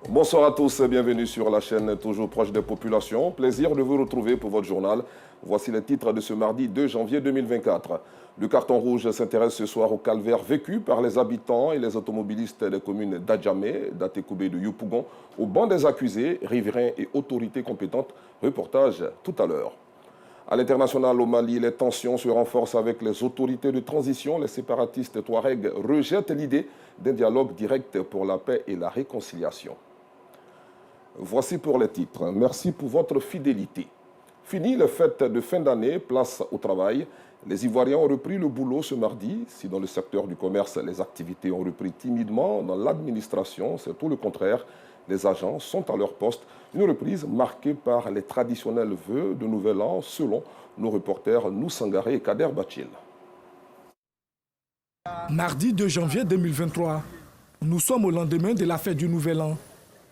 Bonsoir à tous et bienvenue sur la chaîne toujours proche des populations. Plaisir de vous retrouver pour votre journal. Voici les titres de ce mardi 2 janvier 2024. Le carton rouge s'intéresse ce soir au calvaire vécu par les habitants et les automobilistes des communes d'Adjamé, d'Atekoubé et de Yopougon, au banc des accusés, riverains et autorités compétentes. Reportage tout à l'heure. À l'international, au Mali, les tensions se renforcent avec les autorités de transition. Les séparatistes touaregs rejettent l'idée d'un dialogue direct pour la paix et la réconciliation. Voici pour les titres. Merci pour votre fidélité. Fini les fêtes de fin d'année, place au travail. Les Ivoiriens ont repris le boulot ce mardi. Si dans le secteur du commerce, les activités ont repris timidement, dans l'administration, c'est tout le contraire. Les agents sont à leur poste. Une reprise marquée par les traditionnels vœux de Nouvel An, selon nos reporters Noussangare et Kader Bachil. Mardi 2 janvier 2023, nous sommes au lendemain de la fête du Nouvel An.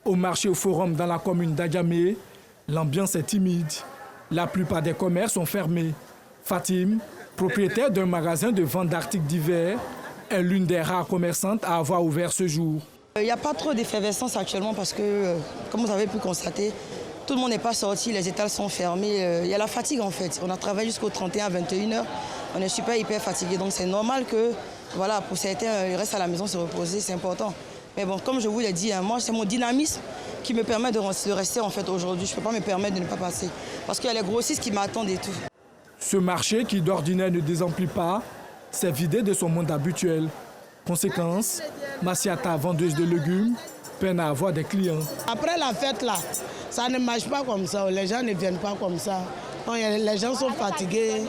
Au marché au forum dans la commune d'Adjamé, l'ambiance est timide. La plupart des commerces sont fermés. Fatim, propriétaire d'un magasin de vente d'articles divers, est l'une des rares commerçantes à avoir ouvert ce jour. Il n'y a pas trop d'effervescence actuellement parce que, comme vous avez pu constater, tout le monde n'est pas sorti, les étals sont fermés. Il y a la fatigue en fait. On a travaillé jusqu'au 31 à 21h. On est super hyper fatigué. Donc c'est normal que, voilà, pour certains, ils restent à la maison se reposer, c'est important. Mais bon, comme je vous l'ai dit, moi, c'est mon dynamisme qui me permet de rester en fait aujourd'hui. Je ne peux pas me permettre de ne pas passer. Parce qu'il y a les grossistes qui m'attendent et tout. Ce marché, qui d'ordinaire ne désemplit pas, s'est vidé de son monde habituel. Conséquence, Massiata, vendeuse de légumes, peine à avoir des clients. Après la fête, là, ça ne marche pas comme ça. Les gens ne viennent pas comme ça. Donc, les gens sont fatigués.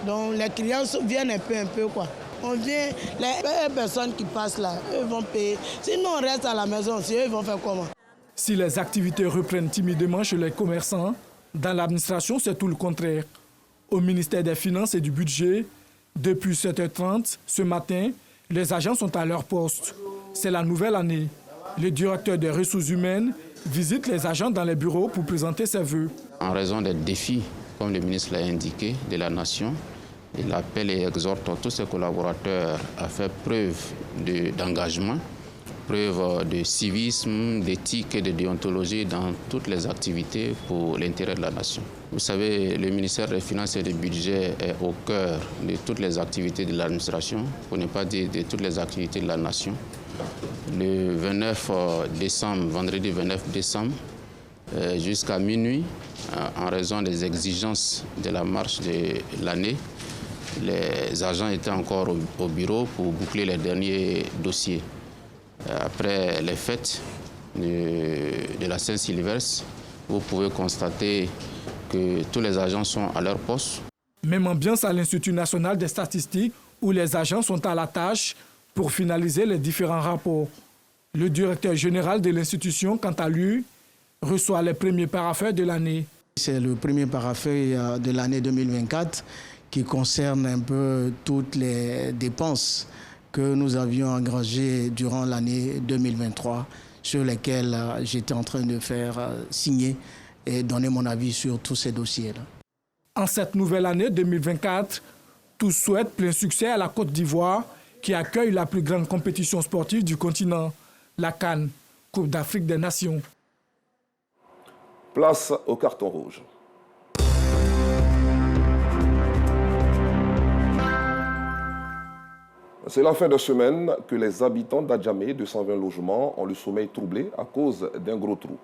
Donc, les clients viennent un peu, quoi. On vient, les personnes qui passent là, eux vont payer. Sinon, on reste à la maison. Si eux, ils vont faire comment? Si les activités reprennent timidement chez les commerçants, dans l'administration, c'est tout le contraire. Au ministère des Finances et du Budget, depuis 7h30 ce matin, les agents sont à leur poste. C'est la nouvelle année. Le directeur des ressources humaines visite les agents dans les bureaux pour présenter ses vœux. En raison des défis, comme le ministre l'a indiqué, de la nation, il appelle et exhorte tous ses collaborateurs à faire preuve d'engagement, preuve de civisme, d'éthique et de déontologie dans toutes les activités pour l'intérêt de la nation. Vous savez, le ministère des Finances et du Budget est au cœur de toutes les activités de l'administration, pour ne pas dire de toutes les activités de la nation. Le 29 décembre, vendredi 29 décembre, jusqu'à minuit, en raison des exigences de la marche de l'année, les agents étaient encore au bureau pour boucler les derniers dossiers. Après les fêtes de la Saint-Sylvestre, vous pouvez constater que tous les agents sont à leur poste. Même ambiance à l'Institut national des statistiques, où les agents sont à la tâche pour finaliser les différents rapports. Le directeur général de l'institution, quant à lui, reçoit les premiers parapheurs de l'année. C'est le premier parafeuille de l'année 2024 qui concerne un peu toutes les dépenses que nous avions engrangées durant l'année 2023, sur lesquelles j'étais en train de faire signer et donner mon avis sur tous ces dossiers-là. En cette nouvelle année 2024, tous souhaitent plein succès à la Côte d'Ivoire, qui accueille la plus grande compétition sportive du continent, la CAN, Coupe d'Afrique des Nations. Place au carton rouge. C'est la fin de semaine que les habitants d'Adjamé, 220 logements, ont le sommeil troublé à cause d'un gros trou.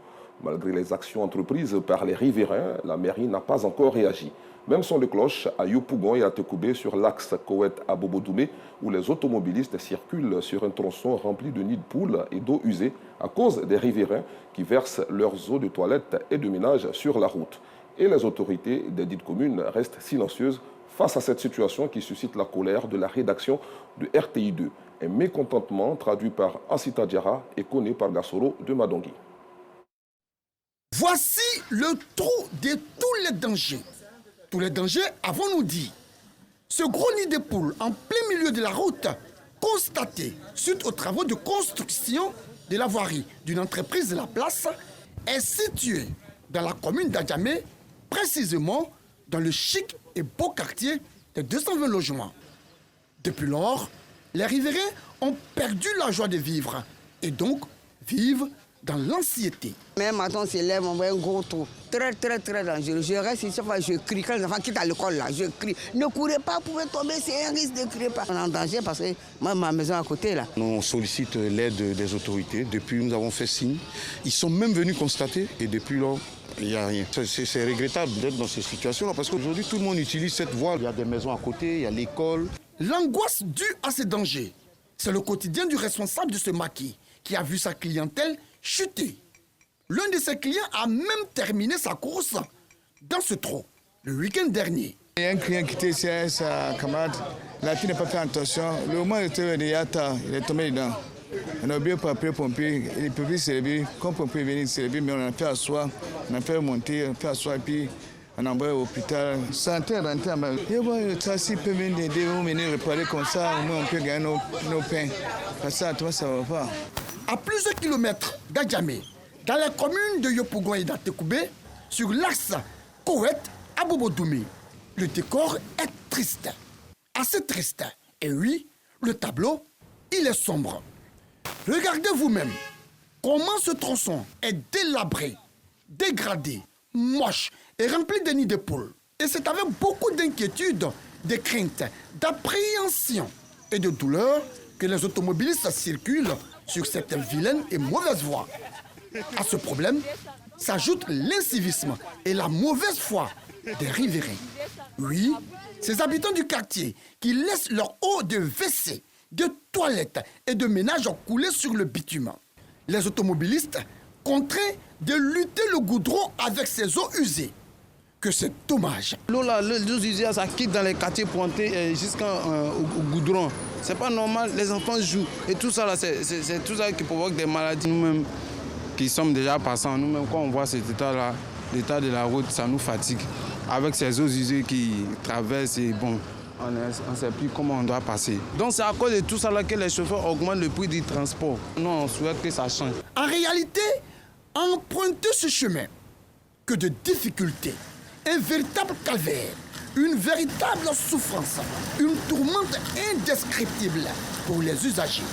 Malgré les actions entreprises par les riverains, la mairie n'a pas encore réagi. Même son de cloche à Yopougon et à Tekoubé sur l'axe Koweït-Abobodoumé, où les automobilistes circulent sur un tronçon rempli de nids de poules et d'eau usée à cause des riverains qui versent leurs eaux de toilette et de ménage sur la route. Et les autorités des dites communes restent silencieuses face à cette situation qui suscite la colère de la rédaction de RTI2. Un mécontentement traduit par Ansita Diarra et connu par Gassoro de Madongui. Voici le trou de tous les dangers. Tous les dangers, avons-nous dit. Ce gros nid de poules en plein milieu de la route, constaté suite aux travaux de construction de la voirie d'une entreprise de la place, est situé dans la commune d'Adjamé, précisément dans le chic et beau quartier de 220 logements. Depuis lors, les riverains ont perdu la joie de vivre et donc vivent dans l'anxiété. Même matin, on se lève, on voit un gros trou. Très, très, très dangereux. Je reste ici, je crie. Quand les enfants quittent à l'école, là, je crie. Ne courez pas, vous pouvez tomber, c'est un risque de crier pas. On est en danger parce que moi, ma maison à côté, là. On sollicite l'aide des autorités. Depuis, nous avons fait signe. Ils sont même venus constater et depuis là, il n'y a rien. C'est regrettable d'être dans ces situations-là parce qu'aujourd'hui, tout le monde utilise cette voie. Il y a des maisons à côté, il y a l'école. L'angoisse due à ces dangers, c'est le quotidien du responsable de ce maquis qui a vu sa clientèle chuter. L'un de ses clients a même terminé sa course dans ce trou le week-end dernier. Il y a un client qui était ici avec sa camarade, là qui n'a pas fait attention. Le moment où il était il est tombé dedans. On a bien appelé les pompiers, les pompiers s'est levé, comme les pompiers venaient se lever, mais on a fait asseoir, on a fait monter, on a fait asseoir et puis on a envoyé à l'hôpital. Santé rentré en bas. Et bon, ça s'il peut venir aider, on venir réparer comme ça, au moins on peut gagner nos pains. Parce que ça, toi, ça ne va pas. À plusieurs kilomètres d'Adjamé, dans les communes de Yopougon et d'Atekoubé, sur l'axe Kowet-Abobodoumé, le décor est triste. Assez triste. Et oui, le tableau, il est sombre. Regardez vous-même comment ce tronçon est délabré, dégradé, moche et rempli de nids de poules. Et c'est avec beaucoup d'inquiétude, de crainte, d'appréhension et de douleur que les automobilistes circulent sur cette vilaine et mauvaise voie. À ce problème s'ajoute l'incivisme et la mauvaise foi des riverains. Oui, ces habitants du quartier qui laissent leur eau de WC, de toilettes et de ménage couler sur le bitume. Les automobilistes contraints de lutter le goudron avec ces eaux usées. Que c'est dommage. L'eau là, l'eau usée, ça quitte dans les quartiers pointés jusqu'au goudron. C'est pas normal, les enfants jouent. Et tout ça là, c'est tout ça qui provoque des maladies. Nous-mêmes, qui sommes déjà passants, nous-mêmes, quand on voit cet état-là, l'état de la route, ça nous fatigue. Avec ces eaux usées qui traversent, et bon, on ne sait plus comment on doit passer. Donc c'est à cause de tout ça là que les chauffeurs augmentent le prix du transport. Nous, on souhaite que ça change. En réalité, emprunter ce chemin, que de difficultés, un véritable calvaire, une véritable souffrance, une tourmente indescriptible pour les usagers.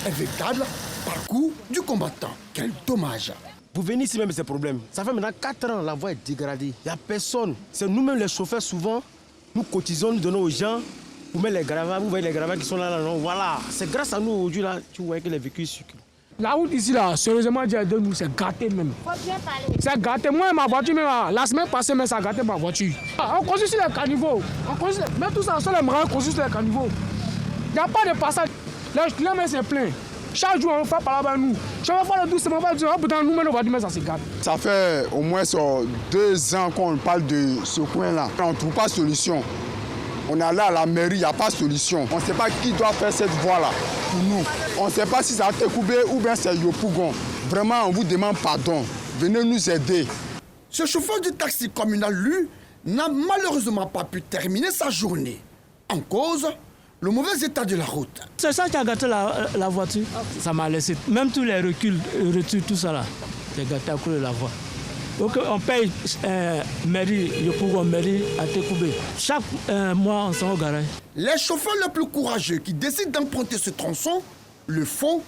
Un véritable parcours du combattant. Quel dommage. Vous venez ici même ces problèmes. Ça fait maintenant 4 ans, la voie est dégradée. Il n'y a personne. C'est nous-mêmes les chauffeurs souvent. Nous cotisons, nous donnons aux gens. Vous mettez les gravats, vous voyez les gravats qui sont là, non. Voilà. C'est grâce à nous aujourd'hui, là, tu vois que les véhicules circulent. La route ici, là, sérieusement, de nous, c'est gâté même. C'est gâté. Moi, ma voiture, même, la semaine passée, mais ça a gâté ma voiture. On construit sur les caniveaux. Même tout ça, sur les marins, on construit sur les caniveaux. Il n'y a pas de passage. Les clients, c'est plein. Chaque jour, on fait par là-bas, nous. Chaque fois, doucement, nous-mêmes, on va dire, mais ça se gâte. Ça fait au moins 2 ans qu'on parle de ce coin-là. On ne trouve pas de solution. On est allé à la mairie, il n'y a pas de solution. On ne sait pas qui doit faire cette voie-là pour nous. On ne sait pas si c'est Atekoubé ou bien c'est Yopougon. Vraiment, on vous demande pardon. Venez nous aider. Ce chauffeur du taxi communal, lui, n'a malheureusement pas pu terminer sa journée. En cause, le mauvais état de la route. C'est ça qui a gâté la voiture. Ça m'a laissé. Même tous les reculs, tout ça là, c'est gâté à cause de la voie. Donc on paye mairie, Yopougon, mairie à Atekoubé. Chaque mois, on s'en va au garage. Les chauffeurs les plus courageux qui décident d'emprunter ce tronçon le font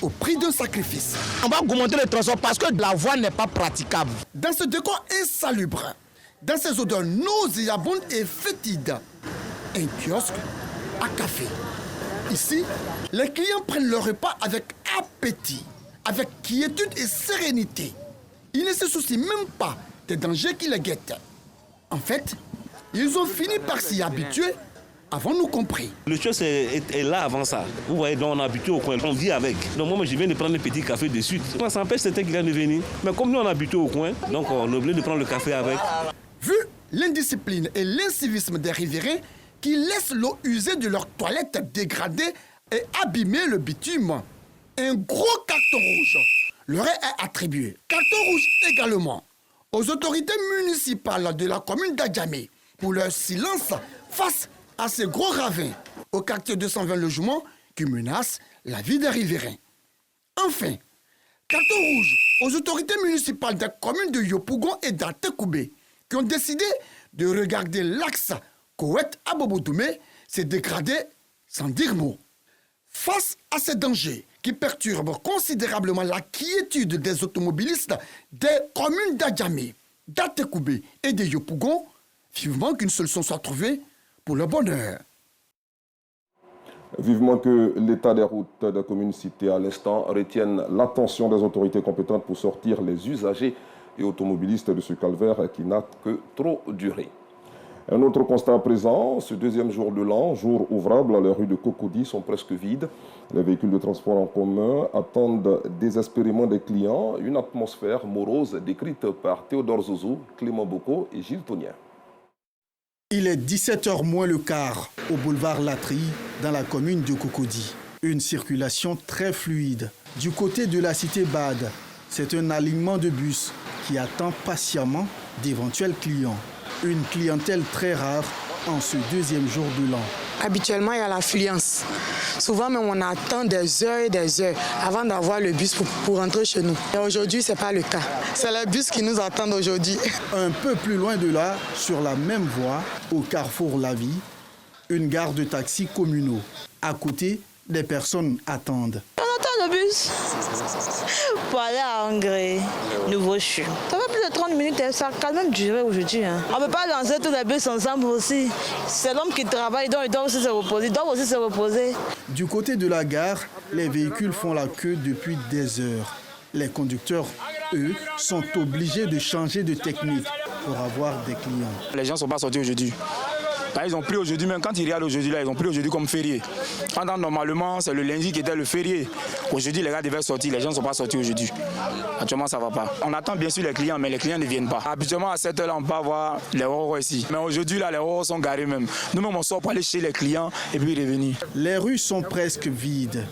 au prix d'un sacrifice. On va augmenter le tronçon parce que la voie n'est pas praticable. Dans ce décor insalubre, dans ces odeurs nauséabondes et fétides, un kiosque à café. Ici, les clients prennent leur repas avec appétit, avec quiétude et sérénité. Ils ne se soucient même pas des dangers qui les guettent. En fait, ils ont fini par s'y habituer, avons-nous compris. Le chose est là avant ça. Vous voyez, donc on est habitué au coin, on vit avec. Donc moi, je viens de prendre un petit café de suite. Ça empêche certains clients de venir. Mais comme nous, on est habitué au coin, donc on est obligé de prendre le café avec. Vu l'indiscipline et l'incivisme des riverains qui laissent l'eau usée de leurs toilettes dégradée et abîmer le bitume, un gros carton rouge leur est attribué. Carton rouge également aux autorités municipales de la commune d'Adjamé pour leur silence face à ces gros ravins au quartier 220 logements qui menacent la vie des riverains. Enfin, carton rouge aux autorités municipales des communes de Yopougon et d'Atekoubé qui ont décidé de regarder l'axe Kowet-Abobodoumé se dégrader sans dire mot. Face à ces dangers qui perturbe considérablement la quiétude des automobilistes des communes d'Adjamé, d'Atekoubé et de Yopougon, vivement qu'une solution soit trouvée pour le bonheur. Vivement que l'état des routes des communes citées à l'instant retienne l'attention des autorités compétentes pour sortir les usagers et automobilistes de ce calvaire qui n'a que trop duré. Un autre constat à présent, ce deuxième jour de l'an, jour ouvrable, les rues de Cocody sont presque vides. Les véhicules de transport en commun attendent désespérément des clients. Une atmosphère morose décrite par Théodore Zouzou, Clément Boko et Gilles Tonien. Il est 17h moins le quart au boulevard Latry, dans la commune de Cocody. Une circulation très fluide. Du côté de la cité Bade, c'est un alignement de bus qui attend patiemment d'éventuels clients. Une clientèle très rare en ce deuxième jour de l'an. Habituellement, il y a l'affluence. Souvent, même, on attend des heures et des heures avant d'avoir le bus pour rentrer chez nous. Et aujourd'hui, ce n'est pas le cas. C'est les bus qui nous attendent aujourd'hui. Un peu plus loin de là, sur la même voie, au carrefour La Vie, une gare de taxis communaux. À côté, des personnes attendent. On attend le bus pour aller à Angers, Nouveau Chu. Ça fait plus de 30 minutes et ça a quand même duré aujourd'hui. On ne peut pas lancer tous les bus ensemble aussi. C'est l'homme qui travaille, donc il doit aussi se reposer. Il doit aussi se reposer. Du côté de la gare, les véhicules font la queue depuis des heures. Les conducteurs, eux, sont obligés de changer de technique pour avoir des clients. Les gens ne sont pas sortis aujourd'hui. Ils ont pris aujourd'hui, même quand ils regardent aujourd'hui, là, ils ont pris aujourd'hui comme férié. Pendant normalement, c'est le lundi qui était le férié. Aujourd'hui, les gars devaient sortir, les gens ne sont pas sortis aujourd'hui. Actuellement, ça ne va pas. On attend bien sûr les clients, mais les clients ne viennent pas. Habituellement, à cette heure-là, on peut avoir les roros ici. Mais aujourd'hui, là, les roros sont garés même. Nous-mêmes, on sort pour aller chez les clients et puis revenir. Les rues sont presque vides.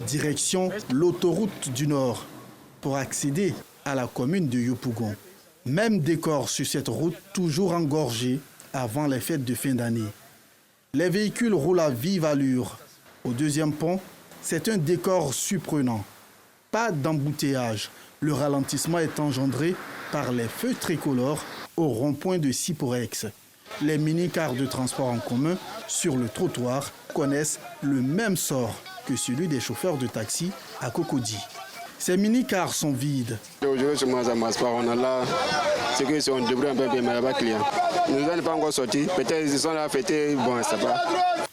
Direction l'autoroute du Nord pour accéder à la commune de Yopougon. Même décor sur cette route toujours engorgée avant les fêtes de fin d'année. Les véhicules roulent à vive allure. Au deuxième pont, c'est un décor surprenant. Pas d'embouteillage. Le ralentissement est engendré par les feux tricolores au rond-point de Siporex. Les mini-cars de transport en commun sur le trottoir connaissent le même sort que celui des chauffeurs de taxi à Cocody. Ces mini-cars sont vides. Aujourd'hui, ça ne marche pas. On a là, c'est qu'on débrouille un peu bien, mais il n'y a pas de clients. Ils ne sont pas encore sortis. Peut-être qu'ils sont là fêtés, bon, je ne sais pas.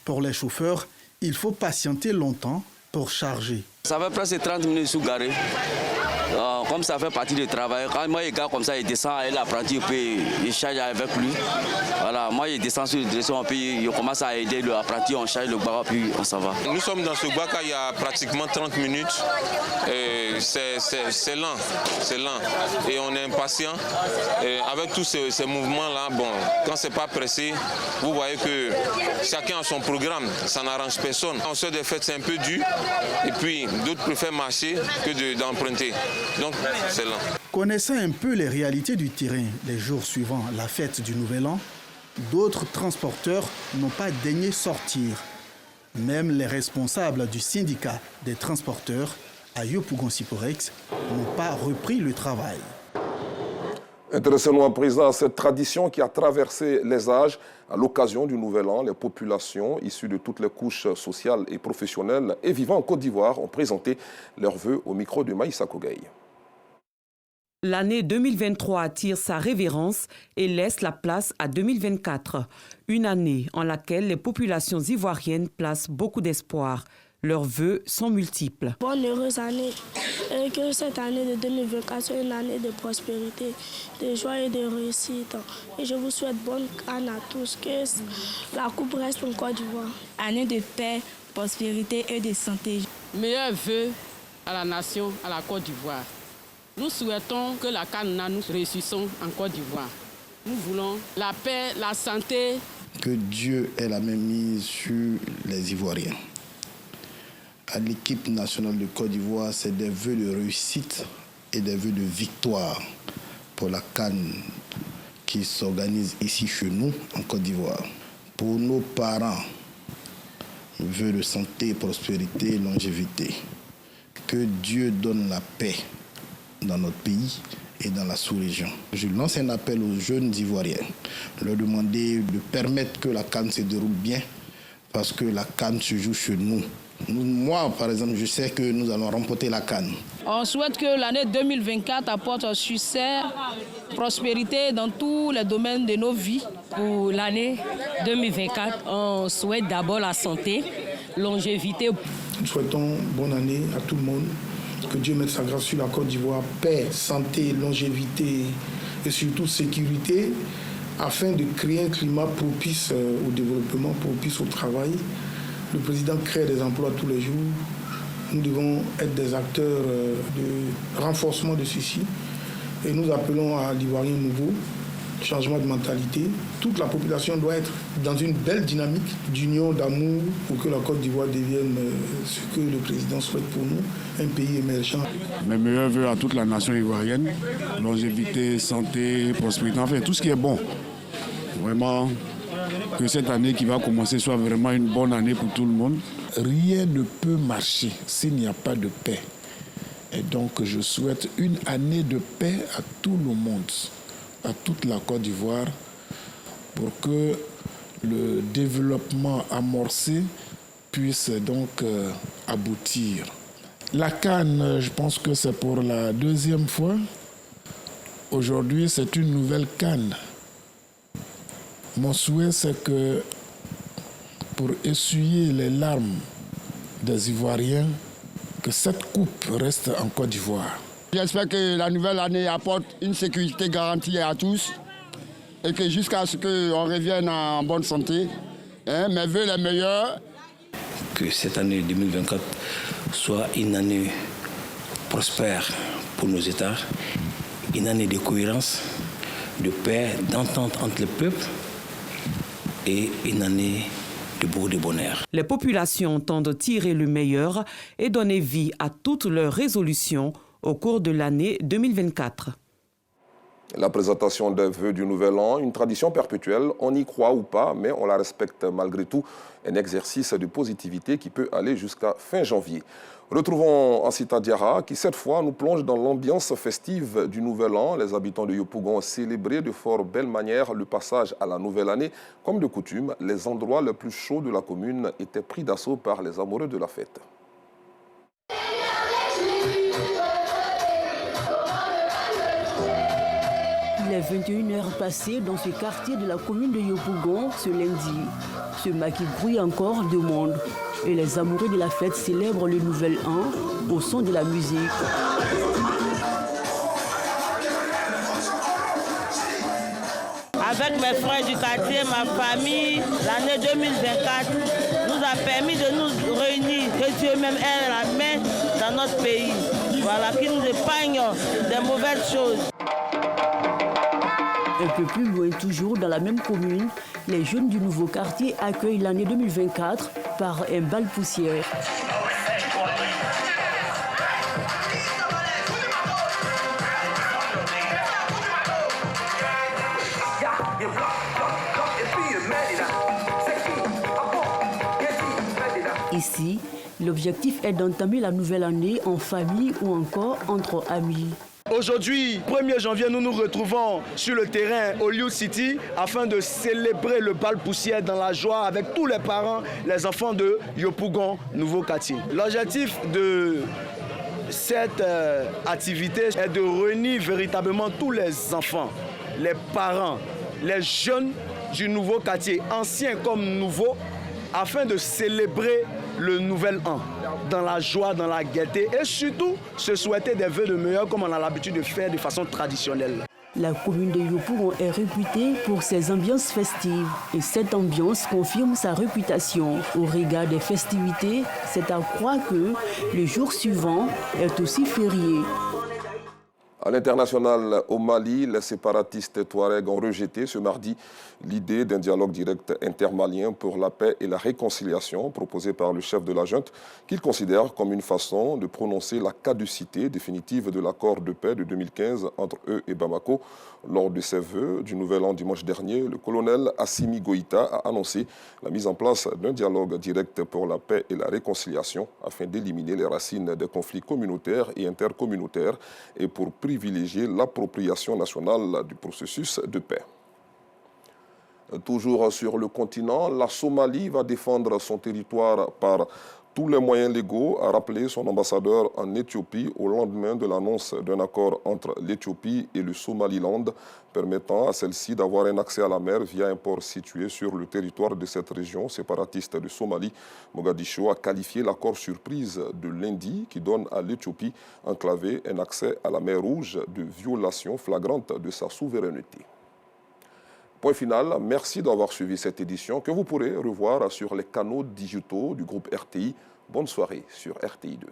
Pour les chauffeurs, il faut patienter longtemps pour charger. Ça fait presque 30 minutes sous garé. Comme ça fait partie du travail, quand moi, les gars comme ça, il descend, et l'apprenti, puis il charge avec lui. Voilà, moi, il descend sur le direction, puis il commence à aider l'apprenti, on charge le bras, puis on s'en va. Nous sommes dans ce baka il y a pratiquement 30 minutes. C'est lent, c'est lent. Et on est impatient. Et avec tous ces mouvements-là, bon, quand c'est pas pressé, vous voyez que chacun a son programme, ça n'arrange personne. En sort des fêtes, c'est un peu dur. Et puis, d'autres préfèrent marcher que d'emprunter. Donc, c'est lent. Connaissant un peu les réalités du terrain les jours suivant la fête du Nouvel An, d'autres transporteurs n'ont pas daigné sortir. Même les responsables du syndicat des transporteurs à Yopougon-Siporex n'ont pas repris le travail. Intéressons-nous à présent à cette tradition qui a traversé les âges. À l'occasion du Nouvel An, les populations issues de toutes les couches sociales et professionnelles et vivant en Côte d'Ivoire ont présenté leurs vœux au micro de Maïssa Kogueï. L'année 2023 attire sa révérence et laisse la place à 2024. Une année en laquelle les populations ivoiriennes placent beaucoup d'espoir. Leurs vœux sont multiples. Bonne heureuse année et que cette année de 2024 soit une année de prospérité, de joie et de réussite. Et je vous souhaite bonne année à tous, que la coupe reste en Côte d'Ivoire. Année de paix, prospérité et de santé. Meilleurs vœux à la nation, à la Côte d'Ivoire. Nous souhaitons que la CAN, nous réussissons en Côte d'Ivoire. Nous voulons la paix, la santé. Que Dieu ait la même mise sur les Ivoiriens. À l'équipe nationale de Côte d'Ivoire, c'est des vœux de réussite et des vœux de victoire pour la CAN qui s'organise ici chez nous, en Côte d'Ivoire. Pour nos parents, vœux de santé, prospérité et longévité. Que Dieu donne la paix dans notre pays et dans la sous-région. Je lance un appel aux jeunes Ivoiriens, leur demander de permettre que la CAN se déroule bien, parce que la CAN se joue chez nous, Moi, par exemple, je sais que nous allons remporter la CAN. On souhaite que l'année 2024 apporte succès, prospérité dans tous les domaines de nos vies. Pour l'année 2024, on souhaite d'abord la santé, longévité. Nous souhaitons bonne année à tout le monde. Que Dieu mette sa grâce sur la Côte d'Ivoire. Paix, santé, longévité et surtout sécurité, afin de créer un climat propice au développement, propice au travail. Le président crée des emplois tous les jours. Nous devons être des acteurs de renforcement de ceci. Et nous appelons à l'Ivoirien nouveau, changement de mentalité. Toute la population doit être dans une belle dynamique d'union, d'amour, pour que la Côte d'Ivoire devienne ce que le président souhaite pour nous, un pays émergent. Mes meilleurs vœux à toute la nation ivoirienne, longévité, santé, prospérité, enfin tout ce qui est bon. Vraiment, que cette année qui va commencer soit vraiment une bonne année pour tout le monde. Rien ne peut marcher s'il n'y a pas de paix. Et donc je souhaite une année de paix à tout le monde, à toute la Côte d'Ivoire, pour que le développement amorcé puisse donc aboutir. La CAN, je pense que c'est pour la deuxième fois. Aujourd'hui, c'est une nouvelle CAN. Mon souhait, c'est que pour essuyer les larmes des Ivoiriens, que cette coupe reste en Côte d'Ivoire. J'espère que la nouvelle année apporte une sécurité garantie à tous et que jusqu'à ce qu'on revienne en bonne santé, mes vœux les meilleurs. Que cette année 2024 soit une année prospère pour nos États, une année de cohérence, de paix, d'entente entre les peuples et une année de beaucoup de bonheur. Les populations tentent de tirer le meilleur et donner vie à toutes leurs résolutions au cours de l'année 2024. La présentation des vœux du Nouvel An, une tradition perpétuelle, on y croit ou pas, mais on la respecte malgré tout. Un exercice de positivité qui peut aller jusqu'à fin janvier. Retrouvons Ansita Diarra qui, cette fois, nous plonge dans l'ambiance festive du Nouvel An. Les habitants de Yopougon ont célébré de fort belle manière le passage à la nouvelle année. Comme de coutume, les endroits les plus chauds de la commune étaient pris d'assaut par les amoureux de la fête. Il est 21h passées dans ce quartier de la commune de Yopougon ce lundi. Ce maquis grouille encore de monde et les amoureux de la fête célèbrent le Nouvel An au son de la musique. Avec mes frères du quartier, ma famille, l'année 2024 nous a permis de nous réunir, que Dieu même ait la main dans notre pays. Voilà, qui nous épargne des mauvaises choses. Un peu plus loin, toujours dans la même commune, les jeunes du nouveau quartier accueillent l'année 2024 par un bal poussière. Ici, l'objectif est d'entamer la nouvelle année en famille ou encore entre amis. Aujourd'hui, 1er janvier, nous nous retrouvons sur le terrain au Liu City afin de célébrer le bal poussière dans la joie avec tous les parents, les enfants de Yopougon, nouveau quartier. L'objectif de cette activité est de réunir véritablement tous les enfants, les parents, les jeunes du nouveau quartier, anciens comme nouveaux, afin de célébrer le nouvel an dans la joie, dans la gaieté et surtout se souhaiter des vœux de meilleur comme on a l'habitude de faire de façon traditionnelle. La commune de Yopougon est réputée pour ses ambiances festives et cette ambiance confirme sa réputation. Au regard des festivités, c'est à croire que le jour suivant est aussi férié. À l'international, au Mali, les séparatistes touaregs ont rejeté ce mardi l'idée d'un dialogue direct intermalien pour la paix et la réconciliation proposée par le chef de la junte, qu'ils considèrent comme une façon de prononcer la caducité définitive de l'accord de paix de 2015 entre eux et Bamako. Lors de ses vœux du Nouvel An dimanche dernier, le colonel Assimi Goïta a annoncé la mise en place d'un dialogue direct pour la paix et la réconciliation afin d'éliminer les racines des conflits communautaires et intercommunautaires et pour privilégier l'appropriation nationale du processus de paix. Toujours sur le continent, la Somalie va défendre son territoire par tous les moyens légaux, a rappelé son ambassadeur en Éthiopie au lendemain de l'annonce d'un accord entre l'Éthiopie et le Somaliland, permettant à celle-ci d'avoir un accès à la mer via un port situé sur le territoire de cette région séparatiste de Somalie. Mogadiscio a qualifié l'accord surprise de lundi qui donne à l'Éthiopie enclavée un accès à la mer Rouge de violation flagrante de sa souveraineté. Point final, merci d'avoir suivi cette édition que vous pourrez revoir sur les canaux digitaux du groupe RTI. Bonne soirée sur RTI 2.